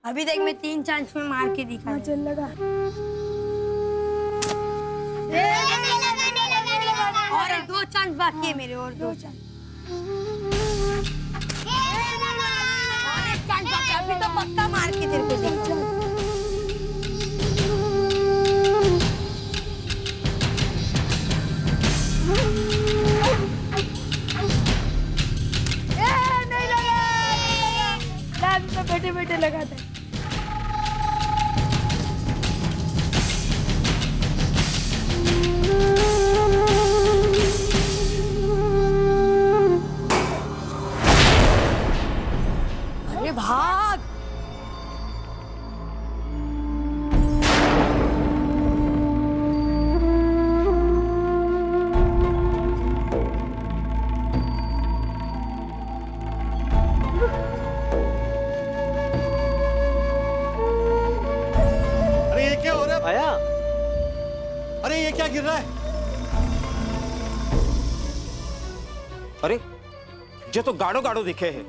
अभी देख मैं 3 चांस में मार के दिखा। चल लगा। और 2 चांस बाकी है मेरे, और 2 चांस। और 1 चांस बाकी है, अभी तो पक्का मार के तेरे को दिखा। बैठे बैठे लगाता है। अरे भाग। अरे ये क्या गिर रहा है? अरे ये तो गाढ़ो गाढ़ो दिखे है,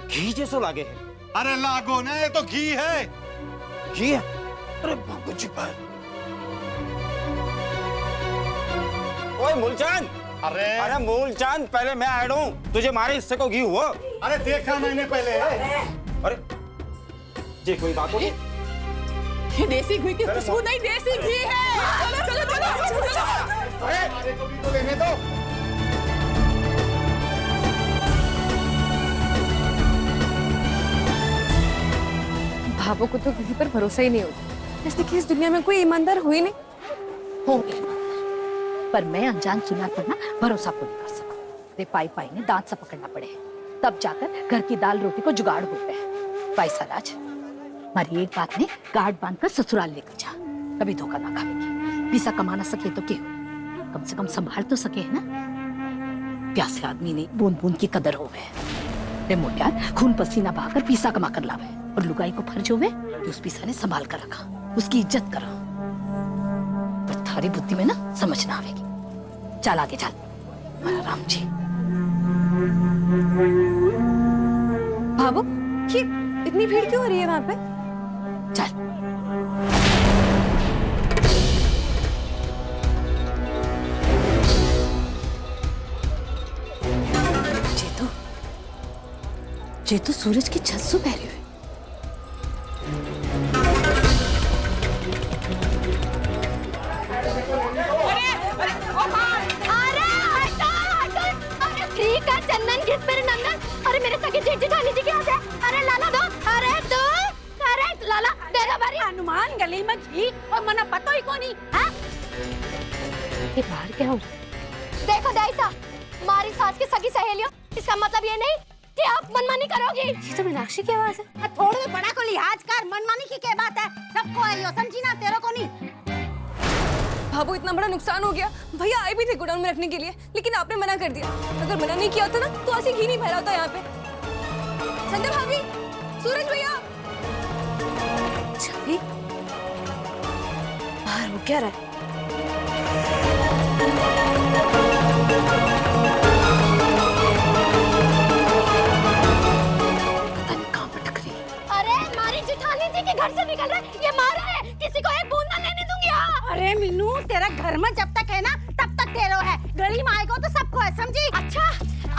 घी जैसो लागे है। अरे लागो ना, ये तो घी है। घी है? अरे भगवान जी पर। ओए मूलचंद, अरे मूलचंद, पहले मैं ऐड हूँ, तुझे मारे हिस्से को घी हुआ। अरे देखा मैंने पहले। अरे ये कोई बात होगी? ये देसी घी की खुशबू नहीं, देसी घी है। चलो चलो चलो चलो। अरे हमारे को भी तो लेने दो। भावों को तो किसी पर भरोसा ही नहीं होता, जैसे कि इस दुनिया में कोई ईमानदार हुई नहीं। होंगे, पर मैं अनजान सुना पर ना भरोसा को नहीं कर सकूं। रे पाई पाई ने दांत सा पकड़ना पड़े, तब जाकर घर की दाल रोटी को जुगाड़ होते हैं। भाई सराज, हमारी एक बात ने गार्ड बांधकर ससुराल लेकर जा, कभी धोखा ना खाएगी। पैसा कमा ना सके तो क्यों, कम से कम संभाल तो सके, है ना। प्यासे आदमी ने बूंद बूंद की कदर होवे। रे मोटियार खून पसीना बहाकर पैसा कमा कर लावे, और लुगाई को फर्ज होवे कि उस पैसा ने संभाल कर रखा, उसकी इज्जत करा। पर थारी बुद्धि में ना समझ ना आवेगी। चल आगे चल हमारा राम जी। भावो, ये इतनी भीड़ क्यों हो रही है वहां पे? चल। ये तो सूरज की छत से पहले हुए। चंदन किस पर नंदन? अरे मेरे सगे जेठी जानी जी क्या है? अरे लाला दो, अरे दो, अरे लाला दे दो बारी। हनुमान गली में घी और मना पता ही कौन नहीं। हाँ? ये बाहर क्या हो? देखो दाइसा, हमारी सास की सगी सहेलियों, इसका मतलब ये नहीं कि आप मनमानी करोगी। ये तो मीनाक्षी की आवाज है। थोड़े बड़ा को लिहाज कर, मनमानी की क्या बात है? सबको है यो, समझी ना, तेरे को नहीं। भाभू, इतना बड़ा नुकसान हो गया, भैया आए भी थे गोडाउन में रखने के लिए, लेकिन आपने मना कर दिया। अगर मना नहीं किया होता ना तो ऐसे घी नहीं फैला होता यहाँ पे। संध्या भाभी, सूरज भैया, छवि बाहर हो क्या रहा है? अरे हमारी जेठानी जी के घर से निकल रहा है, ये मारा है, किसी को एक बूंद ना लेने दूंगी। अरे मीनू, तेरा घर में जब तक है ना तब तक तेरो है, गली में आएगा तो सबको है, समझी? अच्छा,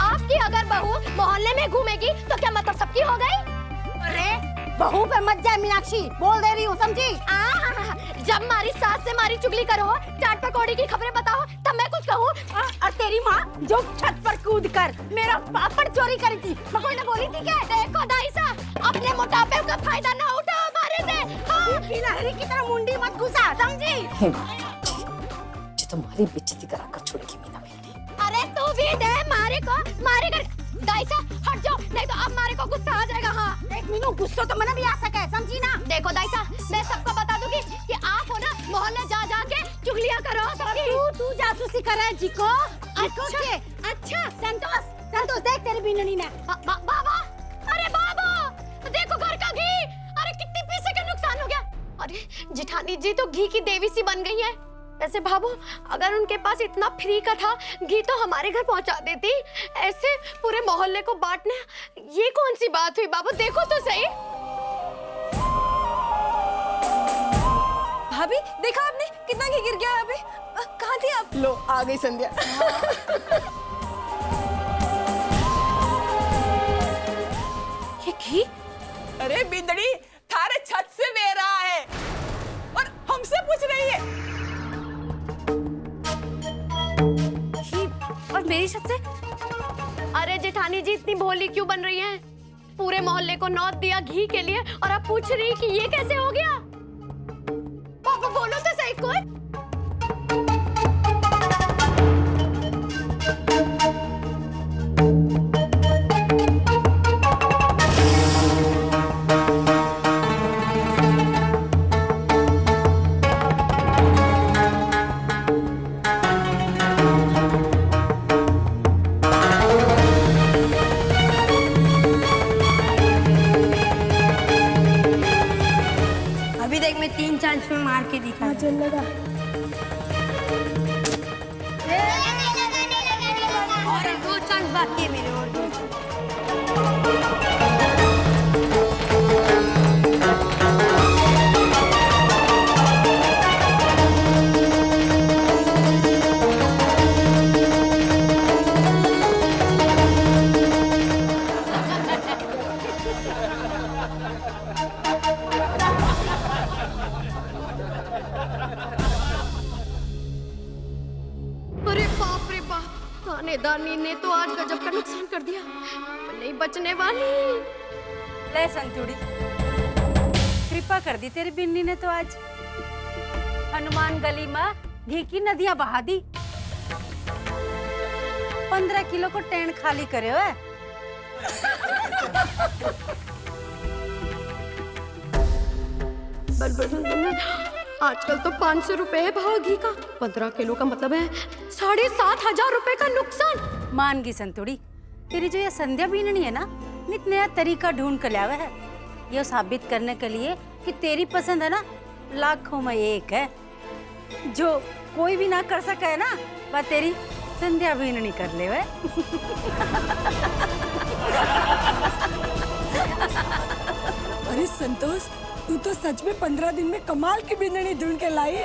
आपकी अगर बहू मोहल्ले में घूमेगी तो क्या मतलब सबकी हो गई? अरे बहू पे मत जाए मीनाक्षी, बोल दे रही हूँ, समझी? जब हमारी सास से हमारी चुगली करो, चाट पकौड़ी की खबरें बताओ, तब मैं कुछ कहूँ? और तेरी माँ जो छत पर कूद कर मेरा पापड़ चोरी करी थी, मैं कोई ना बोली थी क्या? देखो दाइसा, अपने मोटापे का फायदा ना उठाओ हमारे से। गिलहरी की तरह मुंडी मत घुसा, समझी? ये तुम्हारी बेइज्जती कराकर छोड़ेगी मीना मेरी। अरे तू भी दे मारे को, मारे कर। दाइसा हट जाओ, नहीं तो अब मारे को गुस्सा आ जाएगा। हाँ एक मीनू, गुस्सा तो मना भी आ सके, समझी ना? देखो दाइसा, मैं सबको बता दूंगी कि आप हो ना मोहल्ले जा जा के चुगलियां करो सबकी। तू जासूसी कर रहा है जी को? अच्छा संतोष, संतोष देख तेरी बीननी ने। बाबा, अरे बाबा, देखो घर का घी, अरे कितनी पैसे का नुकसान हो गया। अरे जेठानी जी तो घी की देवी सी बन गई है। वैसे भाभो, अगर उनके पास इतना फ्री का था घी तो हमारे घर पहुंचा देती, ऐसे पूरे मोहल्ले को बांटना, ये कौन सी बात हुई? बाबू देखो तो सही। भाभी देखा आपने कितना घी गिर गया यहाँ पे? कहाँ थी आप? लो आ गई संध्या। ये घी? अरे बिंदड़ी थारे छत से बह रहा है और हमसे पूछ रही है। घी और मेरी छत से? अरे जेठानी जी इतनी भोली क्यों बन रही हैं? पूरे मोहल्ले को नौत दिया घी के लिए और अब पूछ रही कि ये कैसे हो गया? पापा बोलो तो सही कोई। अभी देख मैं 3 चांस में मार के दिखा। चल लगा। और 2 चांस बाकी है मेरे और 2 चांस। अरे बाप रे बाप, थानेदारनी ने तो आज गजब का नुकसान कर दिया। मैं नहीं बचने वाली। ले संतुड़ी, कृपा कर दी तेरी बिन्नी ने तो आज। हनुमान गली में घी की नदियां बहा दी। 15 किलो को टेन खाली करे हुए। आजकल तो 500 रुपए है भाव घी का। 15 किलो का मतलब है 7,500 रुपए का नुकसान। मान गई संतुड़ी, तेरी जो ये संध्या बीननी है ना, नित नया तरीका ढूंढ कर लावे है। ये साबित करने के लिए कि तेरी पसंद है ना, लाखों में एक है। जो कोई भी ना कर सका है ना, वह तेरी संध्या बीननी कर ले वे। अरे संतोष, तू तो सच में 15 दिन में कमाल की बिंदनी ढूंढ के लाई।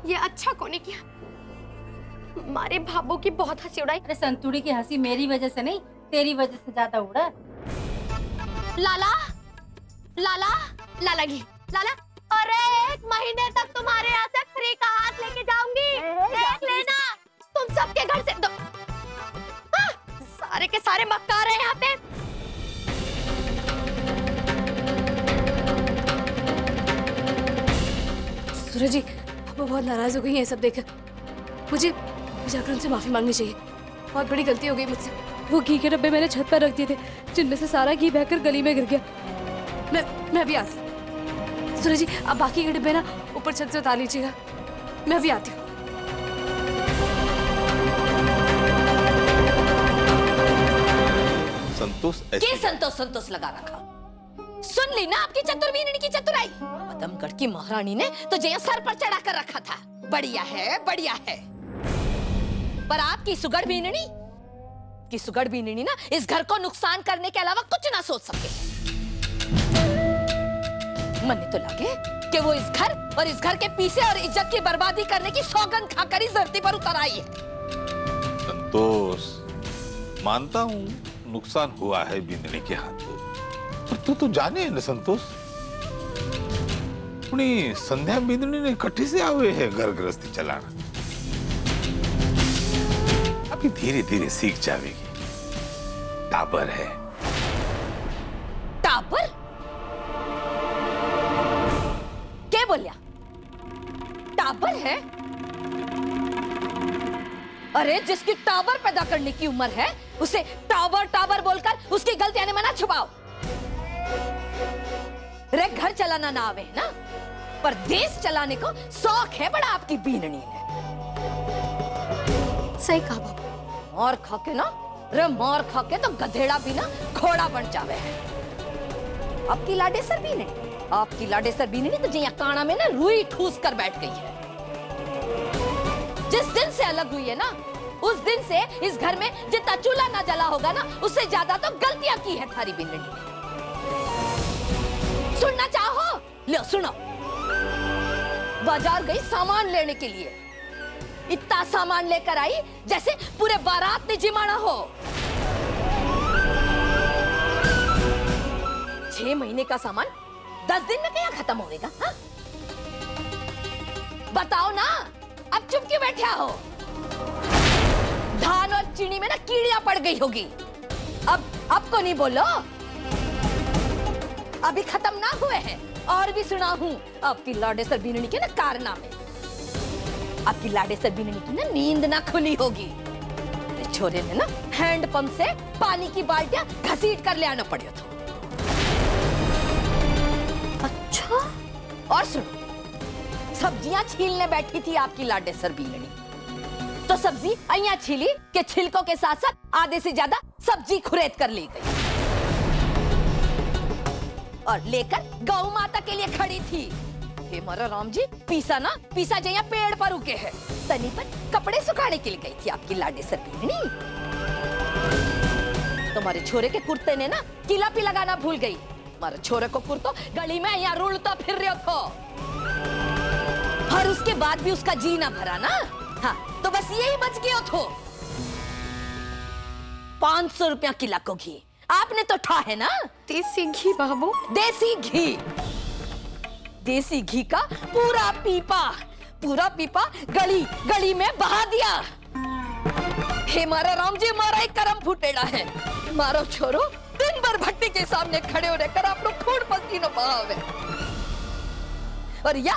ये अच्छा कोने किया। मारे भाबो की बहुत हंसी उड़ाई। अरे संतुड़ी की हंसी मेरी वजह से नहीं, तेरी वजह से ज्यादा उड़ा। लाला लाला लाला घी लाला, अरे 1 महीने तक तुम्हारे यहाँ से फ्री का हाथ लेके जाऊंगी। देख लेना, तुम सबके घर से सारे के सारे मक्कार हैं यहाँ पे। सूरज जी, पापा बहुत नाराज हो गई हैं सब देख। मुझे जाकर उनसे माफी मांगनी चाहिए। बहुत बड़ी गलती हो गई मुझसे। वो घी के डब्बे मैंने छत पर रख दिए थे, जिनमें से सारा घी बहकर गली में गिर गया। मैं अभी आती। सूरज जी, आप बाकी के डिब्बे ना ऊपर छत से उतार लीजिएगा। मैं अभी आती हूँ। संतोष के संतोष संतोष लगा रखा। सुन ली ना आपकी चतुर्बीननी की चतुराई। पदमगढ़ की महारानी ने तो जया सर पर चढ़ा कर रखा था। बढ़िया है, बढ़िया है। पर आपकी सुगढ़ बीननी ना इस घर को नुकसान करने के अलावा कुछ ना सोच सके। मन तो लगे कि वो इस घर और इस घर के पीछे और इज्जत की बर्बादी करने की सौगंध खाकर इस धरती पर उतर आई है। संतोष, मानता हूँ नुकसान हुआ है बिंदनी के हाथों, पर तू तो जाने है ना संतोष, अपनी संध्या बिंदनी ने कट्ठी से आवे है घर गृहस्थी चलाना। अभी धीरे धीरे सीख जाएगी। टाबर है। टाबर? क्या बोलिया? टाबर है? अरे जिसकी टाबर पैदा करने की उम्र है, उसे टाबर टाबर बोलकर उसकी गलतियां ने मना छुपाओ। रे घर चलाना ना आवे ना, पर देश चलाने को शौक है बड़ा आपकी बीननी ने। सही कहा बाबा। मार खा के ना, रे मार खा के तो गधेड़ा भी ना घोड़ा बन जावे है। आपकी लाडेसर बीननी तो जिया काना में ना रुई ठूस कर बैठ गई है। जिस दिन से अलग हुई है ना, उस दिन से इस घर में जितना चूल्हा ना जला होगा ना, उससे ज्यादा तो गलतियां की है थारी बिंदनी ने। सुनना चाहो? लो सुनो। बाजार गई सामान लेने के लिए, इतना सामान लेकर आई जैसे पूरे बारात ने जिमाना हो। 6 महीने का सामान 10 दिन में क्या खत्म होएगा? हा? बताओ ना, अब चुप क्यों बैठे हो? धान और चीनी में ना कीड़ियां पड़ गई होगी। अब को नहीं बोलो, अभी खत्म ना हुए हैं, और भी सुना हूं आपकी लाडेसर बीननी के ना कारनामे। आपकी लाडेसर बीननी की ना नींद ना खुली होगी। छोरे ने ना हैंडपंप से पानी की बाल्टियां घसीट कर ले आना पड़े तो। अच्छा, और सुनो, सब्जियां छीलने बैठी थी आपकी लाडेसर बीननी, तो सब्जी अइया छीली के छिलकों के साथ साथ आधे से ज्यादा सब्जी खुरेद कर ले गई और लेकर गौ माता के लिए खड़ी थी। हे मारा राम जी, पीसा जया पेड़ पर उगे है, तनी पर कपड़े सुखाने के लिए गई थी आपकी लाडेसर बीननी। तुम्हारे छोरे के कुर्ते ने ना किला भी लगाना भूल गई। हमारे छोरे को कुर्तो गली में यहाँ रुलता फिर रहे हो, और उसके बाद भी उसका जी ना भरा ना। हाँ, तो बस यही बच गया तो 500 रुपया किला को घी आपने तो ठा है ना। देसी घी बाबू, देसी घी, देसी घी का पूरा पीपा गली में बहा दिया। हे मारा राम जी, मारा एक करम फुटेड़ा है। मारो छोरो दिन भर भट्टी के सामने खड़े हो रहकर आप लोग खून पसीनो बहावे, और या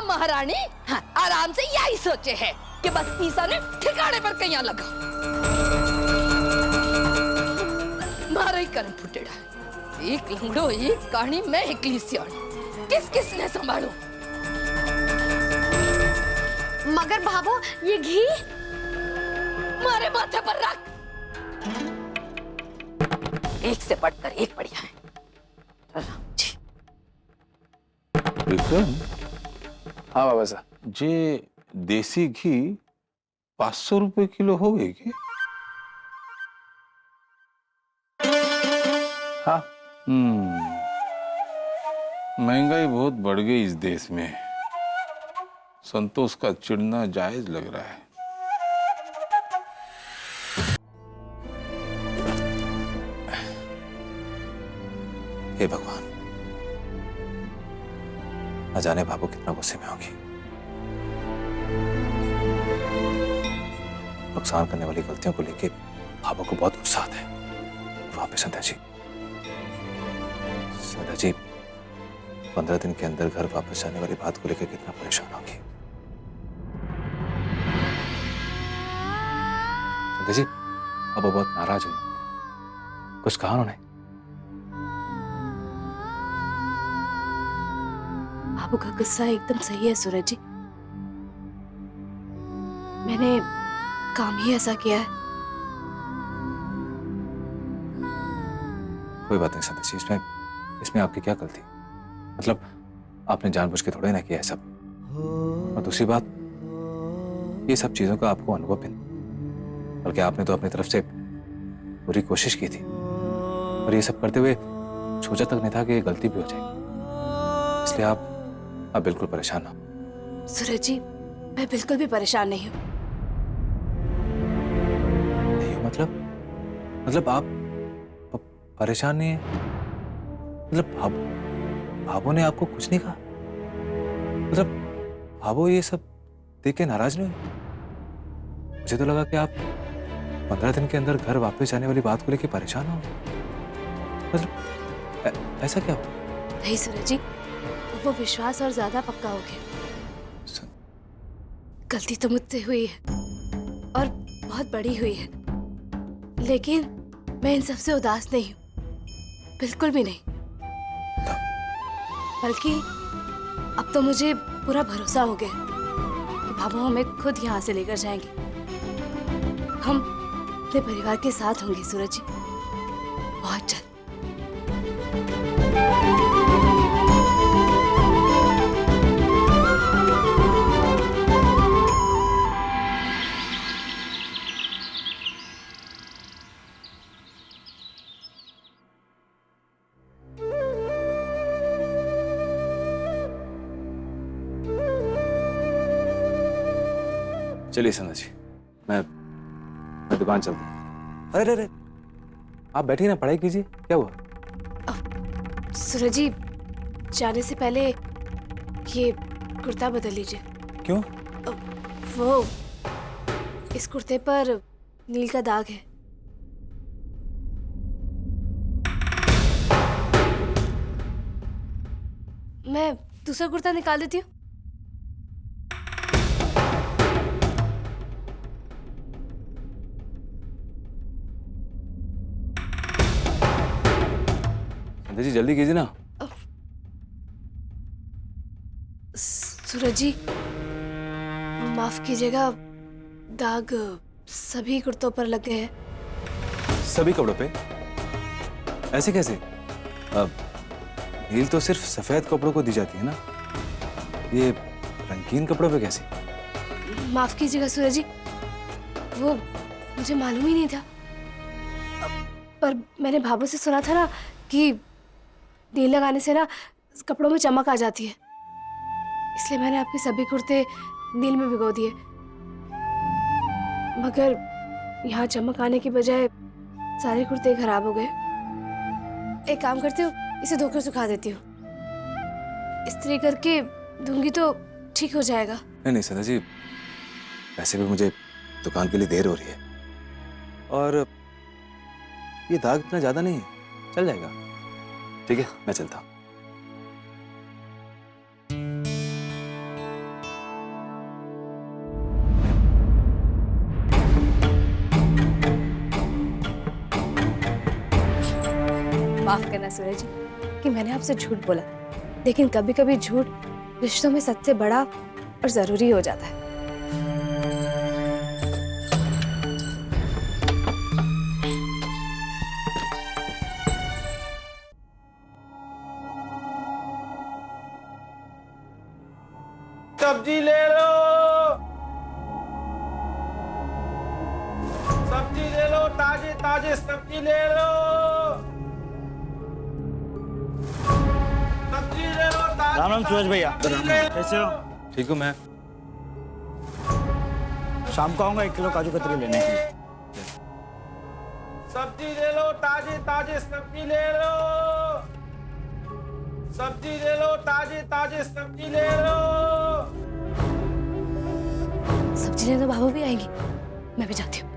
महारानी हाँ, आराम से यही सोचे है कि बस पीसा ने ठिकाने पर कहीं लगा। मारा ही कर्म फुटेड़ा है। एक लंगड़ो, एक कहानी, मैं एकली सियाणी, किस ने संभालू? मगर बाबू ये घी मारे माथे पर रख। एक से बढ़कर एक बढ़िया है। राम जी। विक्रम, हाँ बाबा साहब, जे देसी घी 500 रुपए किलो हो गई क्या? हाँ। महंगाई बहुत बढ़ गई इस देश में। संतोष का चिढ़ना जायज लग रहा है। हे भगवान, न जाने बाबू कितना गुस्से में होगी। नुकसान करने वाली गलतियों को लेके बाबू को बहुत गुस्सा आता है। वहां पे संध्या जी 15 दिन के अंदर घर वापस जाने वाली बात को लेकर कितना परेशान होगी। संध्या जी, अब वो बहुत नाराज हुई, कुछ कहा उन्होंने? बाबू का गुस्सा एकदम सही है सूरज जी, मैंने काम ही ऐसा किया है। कोई बात नहीं संध्या जी, इसमें आपकी क्या गलती? मतलब आपने जानबूझ के थोड़े ना किया है सब। और दूसरी बात, ये सब चीजों का आपको अनुभव भी नहीं, बल्कि आपने तो अपनी तरफ से पूरी कोशिश की थी, और ये सब करते हुए सोचा तक नहीं था कि ये गलती भी हो जाएगी। इसलिए आप बिल्कुल परेशान ना हो। सूरज जी, मैं बिल्कुल भी परेशान नहीं हूँ। नहीं हो मतलब आप परेशान नहीं है? मतलब भाभो ने आपको कुछ नहीं कहा? मतलब भाभो ये सब देख के नाराज नहीं हुई? मुझे तो लगा कि आप 15 दिन के अंदर घर वापस जाने वाली बात को लेकर परेशान हो। मतलब ऐसा क्या हुआ? नहीं सूरज जी, वो विश्वास और ज्यादा पक्का हो गया। गलती तो मुझसे हुई है और बहुत बड़ी हुई है, लेकिन मैं इन सबसे उदास नहीं हूँ, बिल्कुल भी नहीं। बल्कि अब तो मुझे पूरा भरोसा हो गया कि भाभो हमें खुद यहाँ से लेकर जाएंगे। हम अपने परिवार के साथ होंगे सूरज जी, बहुत जल्द। चलिए संध्या जी, मैं दुकान चलता हूँ। अरे अरे, आप बैठिए ना, पढ़ाई कीजिए। क्या हुआ? सूरज जी, जाने से पहले ये कुर्ता बदल लीजिए। क्यों? वो इस कुर्ते पर नील का दाग है। मैं दूसरा कुर्ता निकाल देती हूँ। संध्या जी जल्दी कीजिए ना। सूरज जी, माफ कीजिएगा, दाग सभी कुर्तों पर लग गए हैं। सभी कपड़ों पे? ऐसे कैसे? नील तो सिर्फ सफेद कपड़ों को दी जाती है ना, ये रंगीन कपड़ों पे कैसे? माफ कीजिएगा सूरज जी, वो मुझे मालूम ही नहीं था। पर मैंने भाभू से सुना था ना कि नील लगाने से ना कपड़ों में चमक आ जाती है, इसलिए मैंने आपके सभी कुर्ते नील में भिगो दिए। मगर यहाँ चमक आने की बजाय सारे कुर्ते खराब हो गए। एक काम करती हूँ, इसे धोकर सुखा देती हूँ। इस्त्री करके दूंगी तो ठीक हो जाएगा। नहीं नहीं संध्या जी, वैसे भी मुझे दुकान के लिए देर हो रही है, और ये दाग इतना ज्यादा नहीं है, चल जाएगा। ठीक है, मैं चलता हूँ। माफ करना सूरज जी कि मैंने आपसे झूठ बोला, लेकिन कभी कभी झूठ रिश्तों में सच से बड़ा और जरूरी हो जाता है। सब्जी ले लो, सब्जी ले लो, ताजे ताजे सब्जी ले लो, सब्जी ले लो। राम राम सूरज भैया, कैसे हो? ठीक हूँ मैं। शाम को आऊंगा 1 किलो काजू कतरी लेने के लिए। सब्जी ले लो, ताजे ताजे सब्जी ले लो, सब्जी ले लो, ताजे ताजे सब्जी ले लो। सब्जी लेने तो भाभू भी आएंगी, मैं भी जाती हूँ।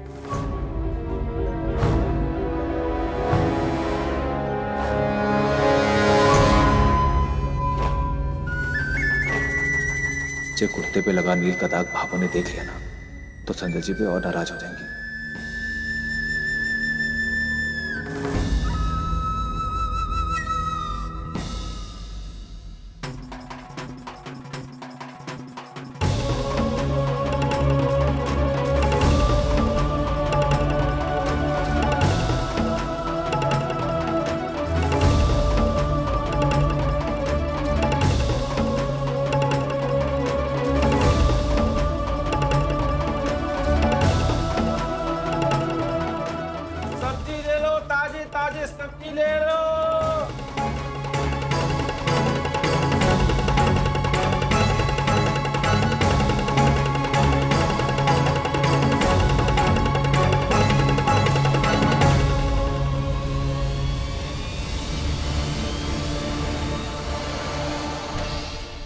जो कुर्ते पे लगा नील का दाग भाभो ने देख लिया ना, तो संध्या जी पे और नाराज हो जाएंगी। सब्जी ले लो, ताजे ताजे सब्जी ले लो।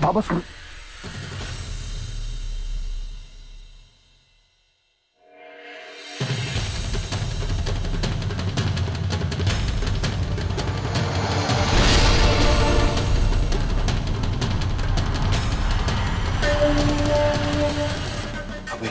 बाबा सुन, अबे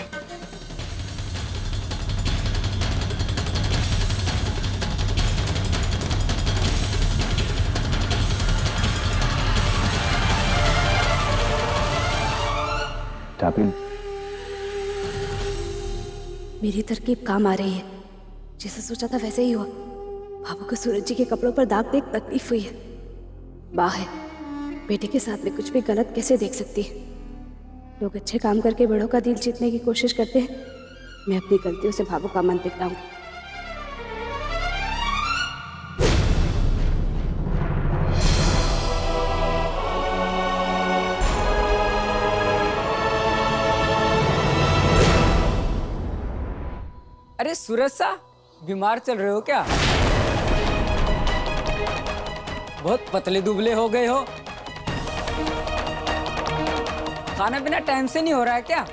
टापिन, मेरी तरकीब काम आ रही है। जैसा सोचा था वैसे ही हुआ। भाभू को सूरज जी के कपड़ों पर दाग देख तकलीफ हुई है। माँ है, बेटे के साथ में कुछ भी गलत कैसे देख सकती है। लोग अच्छे काम करके बड़ों का दिल जीतने की कोशिश करते हैं, मैं अपनी गलतियों से भाभू का मन बिगड़ाऊंगी। अरे सूरज सा, बीमार चल रहे हो क्या? बहुत पतले दुबले हो गए हो। खाना पीना टाइम से नहीं हो रहा है क्या?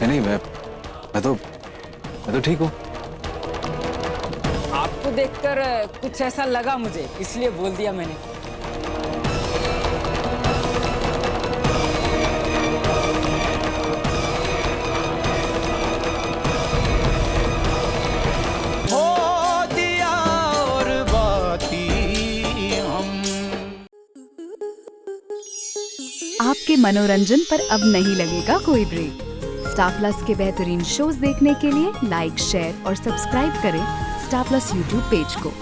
नहीं, मैं तो ठीक हूँ। आपको देखकर कुछ ऐसा लगा मुझे, इसलिए बोल दिया मैंने। आपके मनोरंजन पर अब नहीं लगेगा कोई ब्रेक। स्टार प्लस के बेहतरीन शोज देखने के लिए लाइक, शेयर और सब्सक्राइब करें स्टार प्लस यूट्यूब पेज को।